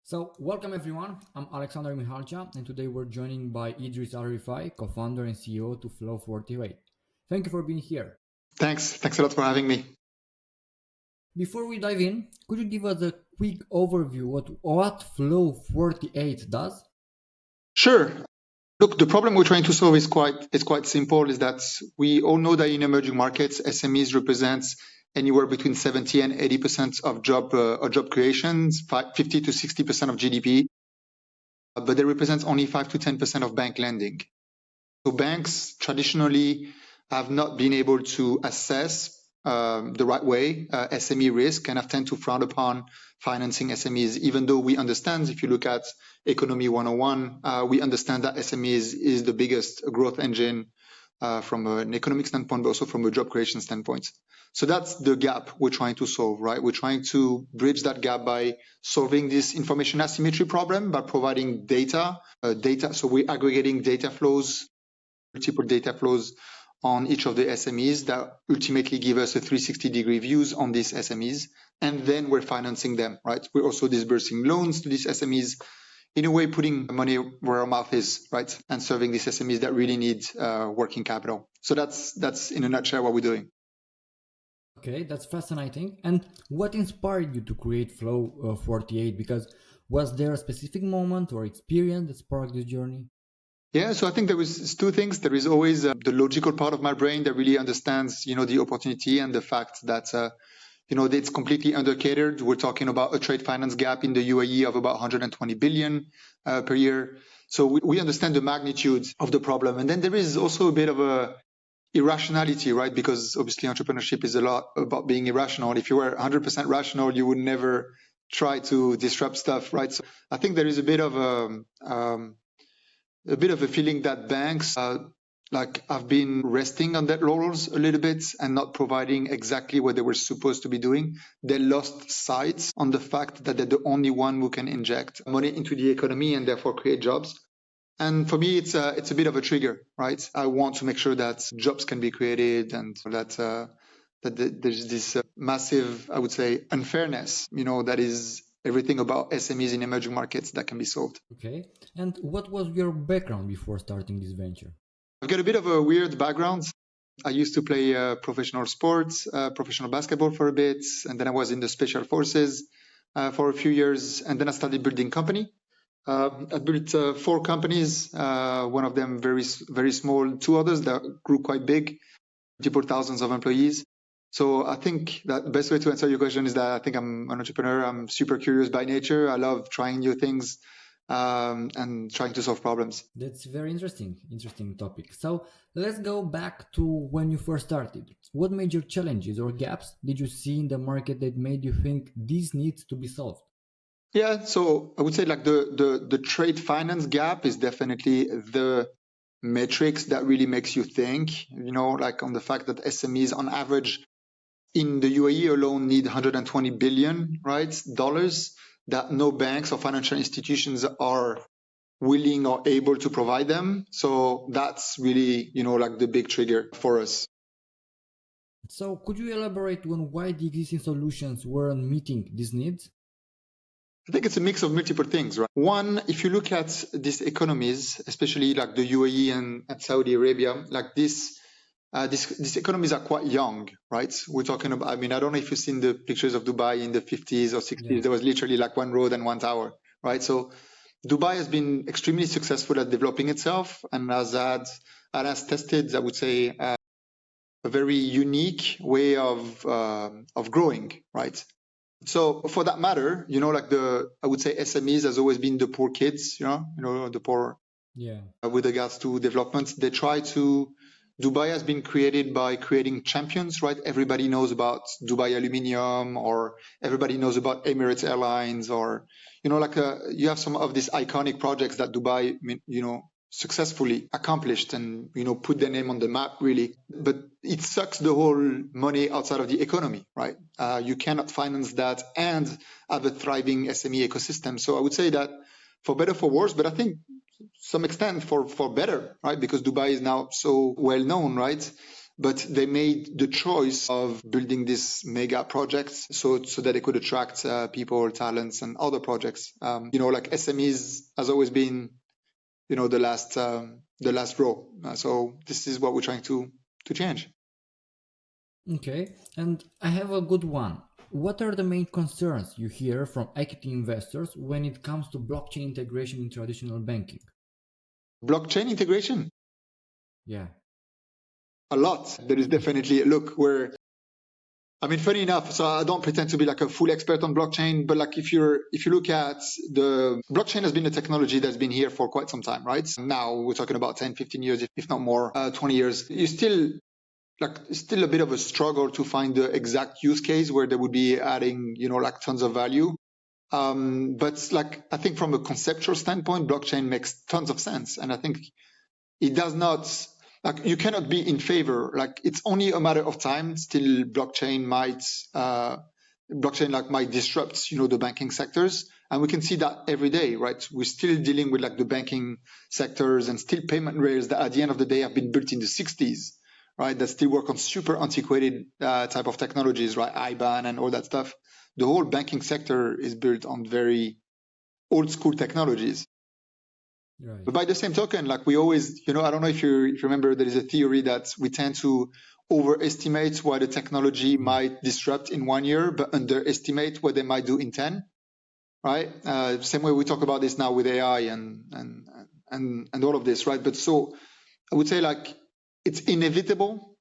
So, welcome everyone. I'm Alexander Mihalcea, and today we're joined by Idriss Al Rifai, co-founder and CEO to Flow 48. Thank you for being here. Thanks a lot for having me. Before we dive in, could you give us a quick overview of what Flow 48 does? Sure. Look, the problem we're trying to solve is quite simple. Is that we all know that in emerging markets, SMEs represents anywhere between 70 and 80% of job creations, 50 to 60% of GDP, but they represent only 5 to 10% of bank lending. So banks traditionally have not been able to assess the right way SME risk and have tend to frown upon financing SMEs, even though we understand, if you look at Economy 101, we understand that SMEs is the biggest growth engine from an economic standpoint, but also from a job creation standpoint. So that's the gap we're trying to solve, right? We're trying to bridge that gap by solving this information asymmetry problem by providing data. So we're aggregating data flows, multiple data flows on each of the SMEs that ultimately give us a 360-degree views on these SMEs, and then we're financing them, right? We're also disbursing loans to these SMEs, in a way putting money where our mouth is, right? And serving these SMEs that really need working capital. So that's in a nutshell what we're doing. Okay, that's fascinating. And what inspired you to create Flow 48? Because was there a specific moment or experience that sparked this journey? Yeah, so I think there was two things. There is always the logical part of my brain that really understands, the opportunity and the fact that, it's completely undercatered. We're talking about a trade finance gap in the UAE of about 120 billion per year. So we understand the magnitude of the problem. And then there is also a bit of a irrationality, right? Because obviously entrepreneurship is a lot about being irrational. If you were 100% rational, you would never try to disrupt stuff, right? So I think there is a bit of a feeling that banks have been resting on their laurels a little bit and not providing exactly what they were supposed to be doing. They lost sight on the fact that they're the only one who can inject money into the economy and therefore create jobs. And for me, it's a bit of a trigger, right? I want to make sure that jobs can be created and that there's this massive, I would say, unfairness, that is everything about SMEs in emerging markets that can be solved. Okay, and what was your background before starting this venture? I've got a bit of a weird background. I used to play professional sports, professional basketball for a bit, and then I was in the special forces for a few years, and then I started building company. I built 4 companies, one of them very, very small, 2 others that grew quite big, multiple thousands of employees. So I think that the best way to answer your question is that I think I'm an entrepreneur. I'm super curious by nature. I love trying new things and trying to solve problems. That's very interesting topic. So let's go back to when you first started. What major challenges or gaps did you see in the market that made you think this needs to be solved? Yeah, so I would say like the trade finance gap is definitely the metrics that really makes you think, like on the fact that SMEs on average in the UAE alone need 120 billion, right, dollars that no banks or financial institutions are willing or able to provide them. So that's really, like the big trigger for us. So could you elaborate on why the existing solutions weren't meeting these needs? I think it's a mix of multiple things, right? One, if you look at these economies, especially like the UAE and Saudi Arabia, like these economies are quite young, right? We're talking about, I don't know if you've seen the pictures of Dubai in the 50s or 60s. Yeah. There was literally like one road and one tower, right? So Dubai has been extremely successful at developing itself and has tested, I would say, a very unique way of growing, right? So for that matter, I would say SMEs has always been the poor kids, the poor. Yeah. With regards to development, Dubai has been created by creating champions, right? Everybody knows about Dubai Aluminium, or everybody knows about Emirates Airlines, or you have some of these iconic projects that Dubai, successfully accomplished and put their name on the map, really. But it sucks the whole money outside of the economy, right? You cannot finance that and have a thriving SME ecosystem. So I would say that for better, for worse, but I think some extent for better, right? Because Dubai is now so well known, right? but they made the choice of building these mega projects so that they could attract people, talents, and other projects. Like SMEs has always been, the last row. So this is what we're trying to change. Okay, and I have a good one. What are the main concerns you hear from equity investors when it comes to blockchain integration in traditional banking? Blockchain integration? Yeah. A lot. There is definitely, funny enough, so I don't pretend to be like a full expert on blockchain, but like if you look at the blockchain has been a technology that's been here for quite some time, right? Now we're talking about 10, 15 years, if not more, 20 years. You still a bit of a struggle to find the exact use case where they would be adding, tons of value. But I think from a conceptual standpoint, blockchain makes tons of sense. And I think it does not, you cannot be in favor. It's only a matter of time. Still, blockchain might disrupt, the banking sectors. And we can see that every day, right? We're still dealing with the banking sectors and still payment rails that at the end of the day have been built in the 60s. Right, that still work on super antiquated type of technologies, right? IBAN and all that stuff. The whole banking sector is built on very old school technologies. Right. But by the same token, we always, I don't know if you remember, there is a theory that we tend to overestimate what a technology might disrupt in 1 year, but underestimate what they might do in 10. Right? Same way we talk about this now with AI and all of this, right? But so I would say it's inevitable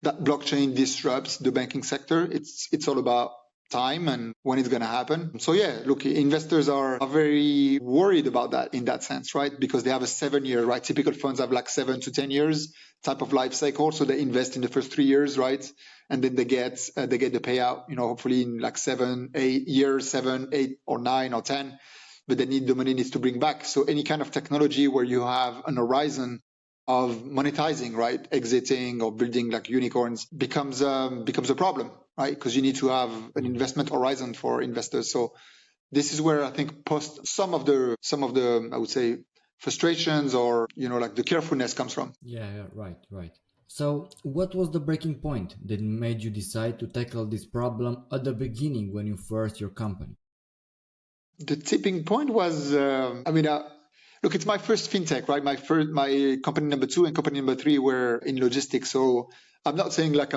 that blockchain disrupts the banking sector. It's all about time and when it's going to happen. So yeah, look, investors are very worried about that in that sense, right? Because they have a 7-year, right? Typical funds have 7 to 10 years type of life cycle. So they invest in the first 3 years, right? And then they get the payout, hopefully in 7, 8 years, 7, 8 or 9 or 10. But the money needs to bring back. So any kind of technology where you have an horizon of monetizing, right, exiting or building unicorns becomes a problem, right? Because you need to have an investment horizon for investors. So this is where I think some of the I would say frustrations or the carefulness comes from. Yeah, right. So what was the breaking point that made you decide to tackle this problem at the beginning when you first your company? The tipping point was, look, it's my first fintech, right? My company number 2 and company number 3 were in logistics. So I'm not saying it's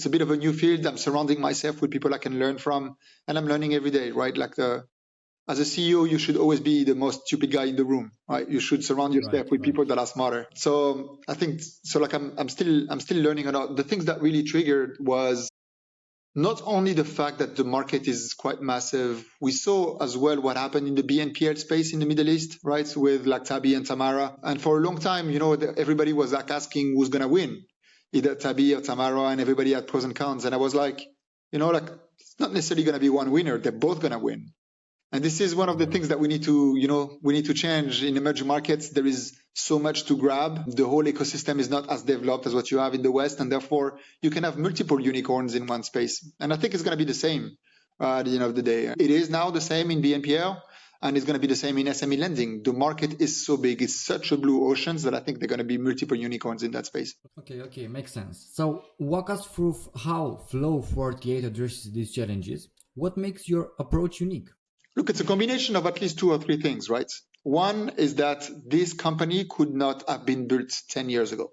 a bit of a new field. I'm surrounding myself with people I can learn from, and I'm learning every day, right? As a CEO, you should always be the most stupid guy in the room, right? You should surround yourself with people that are smarter. So I think I'm still learning a lot. The things that really triggered was not only the fact that the market is quite massive, we saw as well what happened in the BNPL space in the Middle East, right? With Tabi and Tamara. And for a long time, everybody was asking who's going to win, either Tabi or Tamara, and everybody had pros and cons. And I was it's not necessarily going to be one winner. They're both going to win. And this is one of the things that we need to change in emerging markets. There is so much to grab. The whole ecosystem is not as developed as what you have in the West, and therefore you can have multiple unicorns in one space. And I think it's going to be the same at the end of the day. It is now the same in BNPL, and it's going to be the same in SME lending. The market is so big, it's such a blue ocean that I think there are going to be multiple unicorns in that space. Okay, makes sense. So walk us through how Flow 48 addresses these challenges. What makes your approach unique? Look, it's a combination of at least 2 or 3 things, right? One is that this company could not have been built 10 years ago.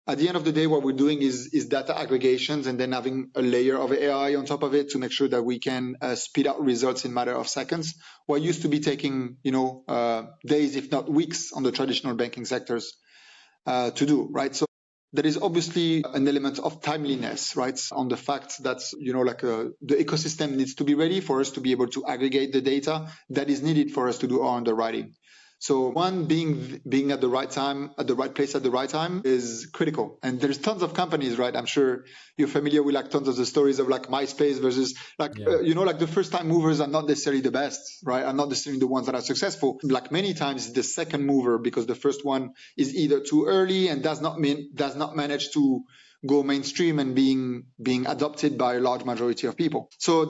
At the end of the day, what we're doing is data aggregations and then having a layer of AI on top of it to make sure that we can speed out results in a matter of seconds. What used to be taking, days, if not weeks, on the traditional banking sectors to do, right? So there is obviously an element of timeliness, right? On the fact that, the ecosystem needs to be ready for us to be able to aggregate the data that is needed for us to do our underwriting. So one, being at the right time, at the right place at the right time is critical. And there's tons of companies, right? I'm sure you're familiar with tons of the stories of MySpace versus the first time movers are not necessarily the best, right? Are not necessarily the ones that are successful. Many times the second mover, because the first one is either too early and does not manage to go mainstream and being adopted by a large majority of people. So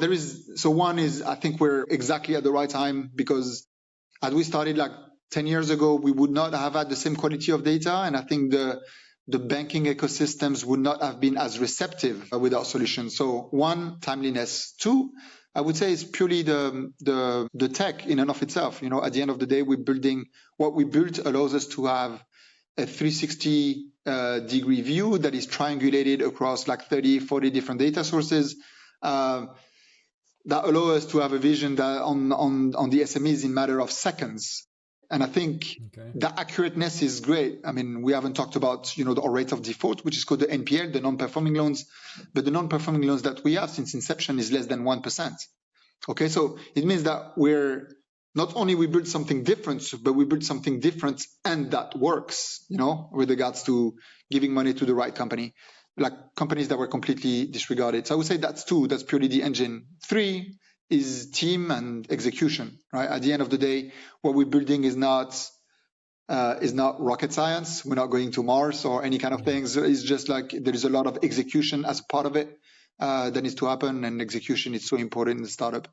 one is, I think we're exactly at the right time, because as we started 10 years ago, we would not have had the same quality of data. And I think the banking ecosystems would not have been as receptive with our solution. So one, timeliness. Two, I would say it's purely the tech in and of itself. At the end of the day, what we built allows us to have a 360 degree view that is triangulated across like 30, 40 different data sources. That allow us to have a vision that on the SMEs in matter of seconds. And I think the accurateness is great. I mean, we haven't talked about, our rate of default, which is called the NPL, the non-performing loans. But the non-performing loans that we have since inception is less than 1%. Okay, so it means that not only we build something different, but we build something different and that works, with regards to giving money to the right company, like companies that were completely disregarded. So I would say that's two, that's purely the engine. Three is team and execution, right? At the end of the day, what we're building is not rocket science. We're not going to Mars or any kind of things. It's just like there is a lot of execution as part of it that needs to happen, and execution is so important in the startup.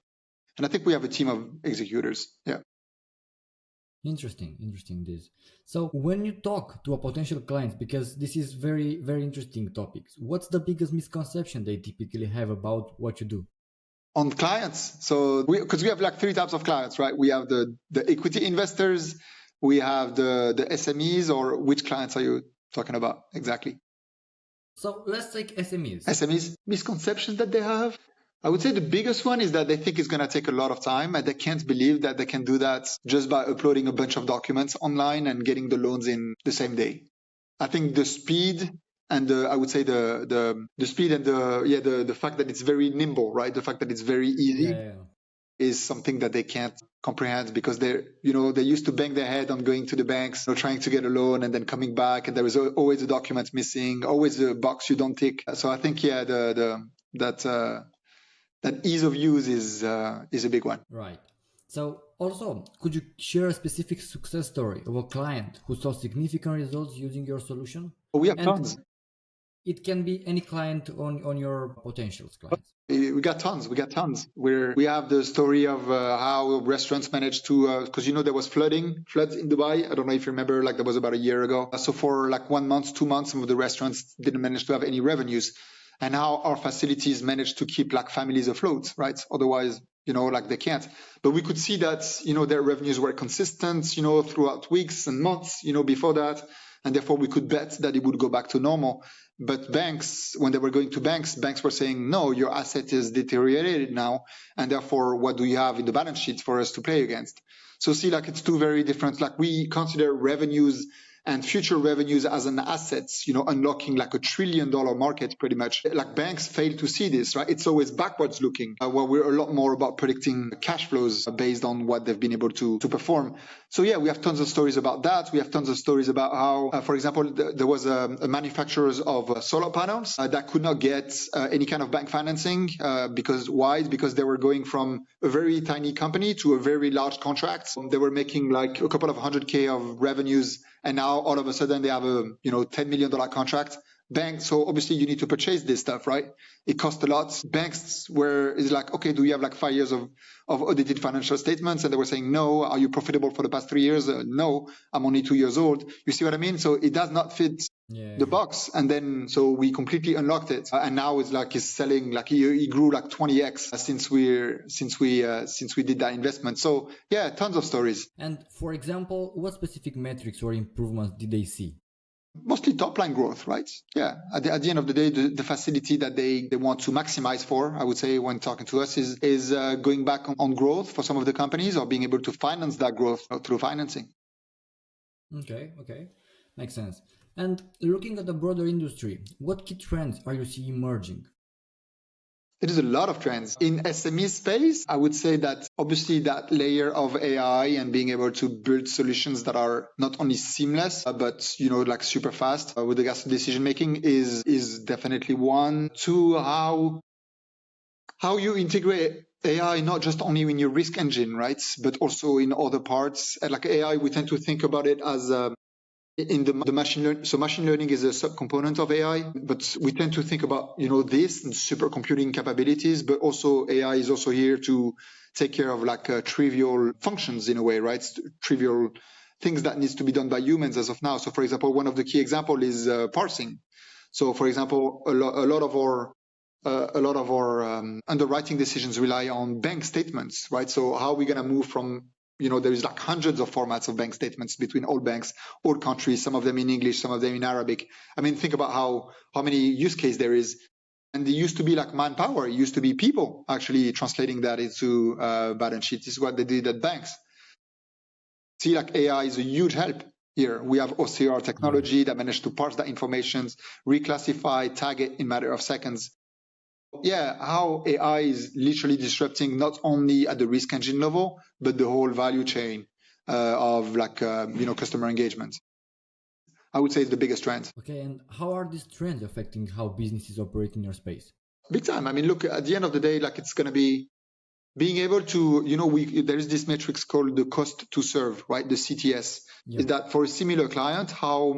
And I think we have a team of executors. Yeah. Interesting this. So when you talk to a potential client, because this is very, very interesting topics, what's the biggest misconception they typically have about what you do? On clients, so because we have like three types of clients, right? We have the equity investors, we have the SMEs, or which clients are you talking about exactly? So let's take SMEs. SMEs, misconceptions that they have. I would say the biggest one is that they think it's going to take a lot of time, and they can't believe that they can do that just by uploading a bunch of documents online and getting the loans in the same day. I think the speed and I would say the speed and the fact that it's very nimble, right? The fact that it's very easy is something that they can't comprehend, because they used to bang their head on going to the banks, trying to get a loan and then coming back, and there is always a document missing, always a box you don't tick. So I think that ease of use is a big one. Right. So also, could you share a specific success story of a client who saw significant results using your solution? We have tons. It can be any client on your potential clients. We got tons. We have the story of how restaurants managed to, because there was floods in Dubai. I don't know if you remember, like that was about a year ago. So for like 1 month, 2 months, some of the restaurants didn't manage to have any revenues. And how our facilities managed to keep like families afloat, right? Otherwise, like they can't. But we could see that, their revenues were consistent, throughout weeks and months, before that. And therefore we could bet that it would go back to normal. But banks, when they were going to banks were saying, no, your asset is deteriorated now. And therefore, what do you have in the balance sheet for us to play against? So see, like it's two very different, like we consider revenues and future revenues as an asset, unlocking like $1 trillion market pretty much. Like banks fail to see this, right? It's always backwards looking, where we're a lot more about predicting cash flows based on what they've been able to perform. So yeah, we have tons of stories about that. We have tons of stories about how, for example, there was a manufacturers of solar panels that could not get any kind of bank financing. Because why? Because they were going from a very tiny company to a very large contract. They were making like a couple of 100K of revenues, and now all of a sudden they have a $10 million contract. Banks, so obviously you need to purchase this stuff, right? It costs a lot. Banks is like, okay, do you have like 5 years of audited financial statements? And they were saying, no. Are you profitable for the past 3 years? No, I'm only 2 years old. You see what I mean? So it does not fit the box. And then, so we completely unlocked it. And now it's like he's selling, like he grew like 20x since we did that investment. So yeah, tons of stories. And for example, what specific metrics or improvements did they see? Mostly top line growth, right? Yeah. At the end of the day, the facility that they want to maximize for, I would say, when talking to us is going back on growth for some of the companies, or being able to finance that growth through financing. Okay. Makes sense. And looking at the broader industry, what key trends are you seeing emerging? There is a lot of trends. In SME space, I would say that obviously that layer of AI and being able to build solutions that are not only seamless, but, like super fast with regards to decision making is definitely one. Two, how you integrate AI, not just only in your risk engine, right? But also in other parts. Like AI, we tend to think about it as in the machine learning. So machine learning is a subcomponent of AI, but we tend to think about, this and supercomputing capabilities, but also AI is also here to take care of like trivial functions in a way, right? Trivial things that needs to be done by humans as of now. So for example, one of the key example is parsing. So for example, a lot of our underwriting decisions rely on bank statements, right? So how are we going to move from, there is like hundreds of formats of bank statements between all banks, all countries, some of them in English, some of them in Arabic. I mean, think about how many use case there is. And it used to be like manpower. It used to be people actually translating that into balance sheets. This is what they did at banks. See, like AI is a huge help here. We have OCR technology that managed to parse that information, reclassify, tag it in a matter of seconds. Yeah, how AI is literally disrupting not only at the risk engine level, but the whole value chain of customer engagement. I would say it's the biggest trend. Okay, and how are these trends affecting how businesses operate in your space? Big time. I mean, look, at the end of the day, like it's going to be being able to, there is this metrics called the cost to serve, right? The CTS. Is that for a similar client, how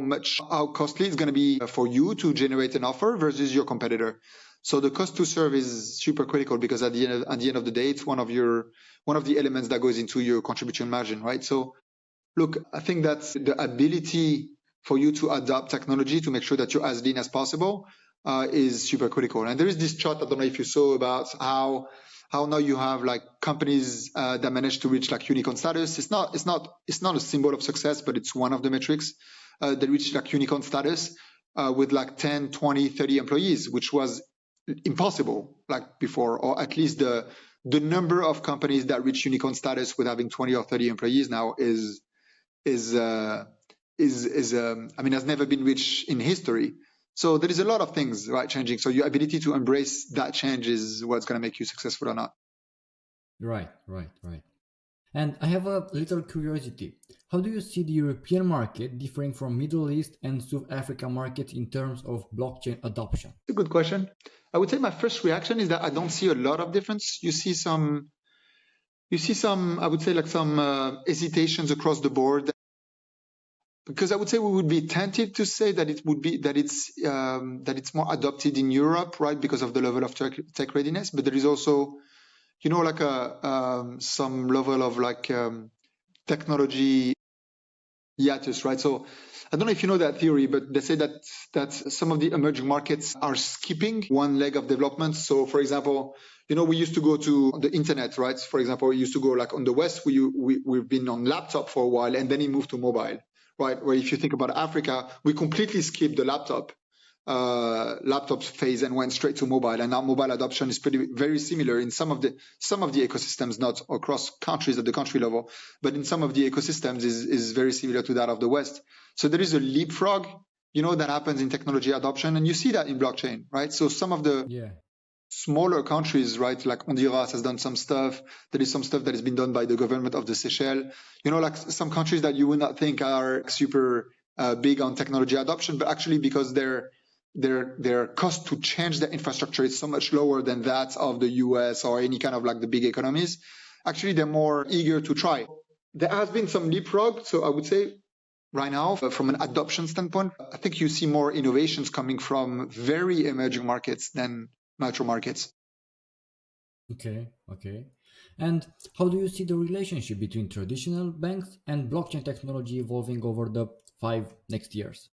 costly it's going to be for you to generate an offer versus your competitor. So the cost to serve is super critical because at the end of the day, it's one of the elements that goes into your contribution margin, right? So look, I think that's the ability for you to adopt technology to make sure that you're as lean as possible is super critical. And there is this chart, I don't know if you saw, about how now you have like companies that manage to reach like unicorn status. It's not a symbol of success, but it's one of the metrics that reach like unicorn status with like 10, 20, 30 employees, which was impossible like before, or at least the number of companies that reach unicorn status with having 20 or 30 employees now has never been reached in history. So there is a lot of things, right, changing. So your ability to embrace that change is what's going to make you successful or not. Right. And I have a little curiosity. How do you see the European market differing from Middle East and South Africa market in terms of blockchain adoption? It's a good question. I would say my first reaction is that I don't see a lot of difference. You see some, I would say like some hesitations across the board. Because I would say we would be tempted to say that it's more adopted in Europe, right? Because of the level of tech readiness, but there is also, some level of technology hiatus, right? So I don't know if you know that theory, but they say that some of the emerging markets are skipping one leg of development. So, for example, we used to go to the internet, right? For example, we used to go like on the West, we've been on laptop for a while, and then it moved to mobile. Right, where if you think about Africa, we completely skipped the laptop phase and went straight to mobile. And now mobile adoption is very similar in some of the ecosystems, not across countries at the country level, but in some of the ecosystems is very similar to that of the West. So there is a leapfrog, that happens in technology adoption, and you see that in blockchain, right? So some of the smaller countries, right, like Honduras has done some stuff. There is some stuff that has been done by the government of the Seychelles. Like some countries that you would not think are super big on technology adoption, but actually because their cost to change the infrastructure is so much lower than that of the US or any kind of like the big economies. Actually, they're more eager to try. There has been some leapfrog. So I would say right now, from an adoption standpoint, I think you see more innovations coming from very emerging markets than mature markets. Okay. And how do you see the relationship between traditional banks and blockchain technology evolving over the 5 next years?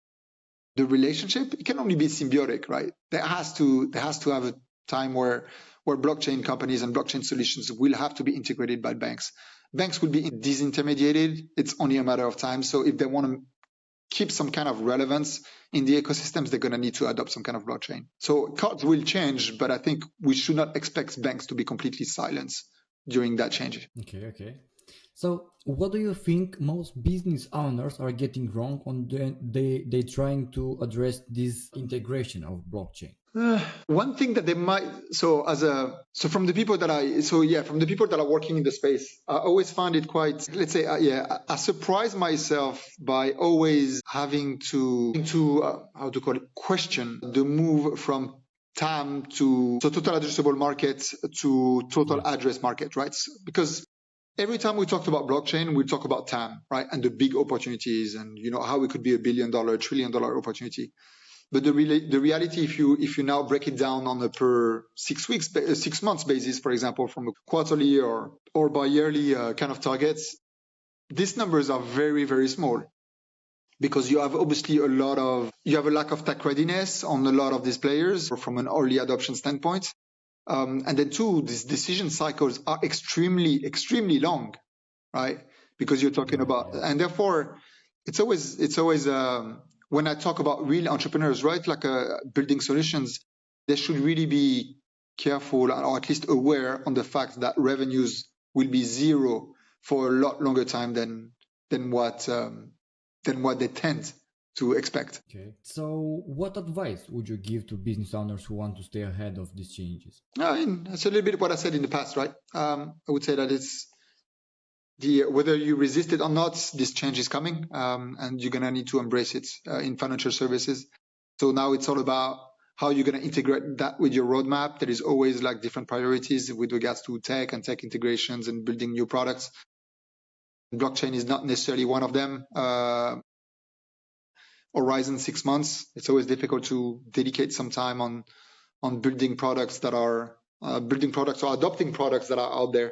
The relationship, it can only be symbiotic, right? There has to have a time where blockchain companies and blockchain solutions will have to be integrated by banks. Banks will be disintermediated. It's only a matter of time. So if they want to keep some kind of relevance in the ecosystems, they're going to need to adopt some kind of blockchain. So cards will change, but I think we should not expect banks to be completely silent during that change. Okay. So what do you think most business owners are getting wrong on they trying to address this integration of blockchain? One thing that they might, from the people that are working in the space, I always find it quite, let's say, I surprise myself by always having to question the move from TAM to total addressable market to total address market, right? Because every time we talked about blockchain, we talk about TAM, right? And the big opportunities and, how it could be $1 billion, $1 trillion opportunity. But the reality, if you now break it down on a per 6 months basis, for example, from a quarterly or bi-yearly kind of targets, these numbers are very, very small because you have obviously a lack of tech readiness on a lot of these players from an early adoption standpoint. And then two, these decision cycles are extremely, extremely long, right? Because you're talking about, and therefore it's always when I talk about real entrepreneurs, right? Like building solutions, they should really be careful or at least aware on the fact that revenues will be zero for a lot longer time than what they tend to expect. Okay. So what advice would you give to business owners who want to stay ahead of these changes? I mean, that's a little bit what I said in the past, right? I would say that it's whether you resist it or not, this change is coming, and you're gonna need to embrace it in financial services. So now it's all about how you're gonna integrate that with your roadmap. There is always like different priorities with regards to tech and tech integrations and building new products. Blockchain is not necessarily one of them. Horizon 6 months. It's always difficult to dedicate some time on building products that are or adopting products that are out there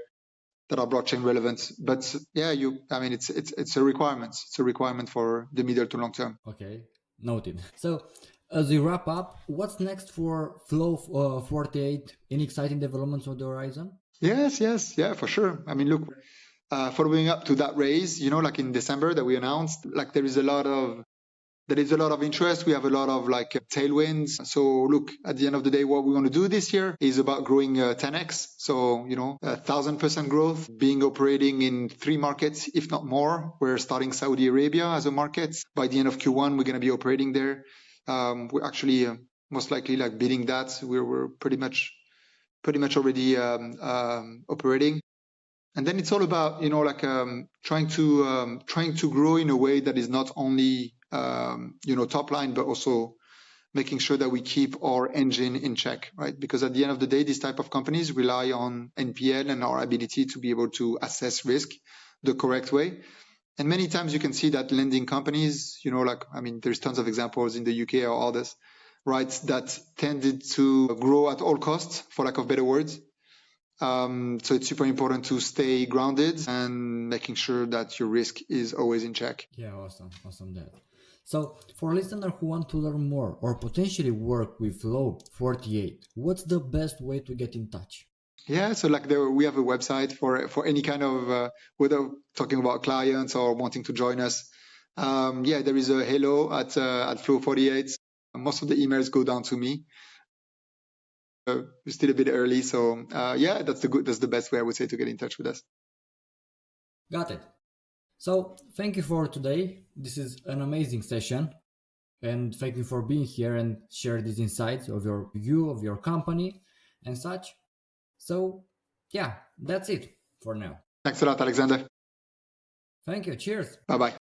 that are blockchain relevant. But yeah, it's a requirement. It's a requirement for the middle to long term. Okay, noted. So as we wrap up, what's next for Flow 48? Any exciting developments on the horizon? Yes, yeah, for sure. I mean, look, following up to that raise, like in December that we announced, like there is a lot of interest. We have a lot of like tailwinds. So look, at the end of the day, what we want to do this year is about growing 10x. So, 1,000% growth, operating in 3 markets, if not more. We're starting Saudi Arabia as a market. By the end of Q1, we're going to be operating there. We're actually most likely like beating that. We're pretty much already operating. And then it's all about, trying to grow in a way that is not only top line, but also making sure that we keep our engine in check, right? Because at the end of the day, these type of companies rely on NPL and our ability to be able to assess risk the correct way. And many times you can see that lending companies, there's tons of examples in the UK or others, right, that tended to grow at all costs, for lack of better words. So it's super important to stay grounded and making sure that your risk is always in check. Yeah, awesome that. So for listeners who want to learn more or potentially work with Flow 48, what's the best way to get in touch? Yeah, so we have a website for any kind of, whether talking about clients or wanting to join us. There is a hello at Flow 48. Most of the emails go down to me. We're still a bit early, so that's the best way I would say to get in touch with us. Got it. So thank you for today. This is an amazing session, and thank you for being here and share these insights of your view of your company and such. So that's it for now. Thanks a lot, Alexander. Thank you. Cheers. Bye-bye.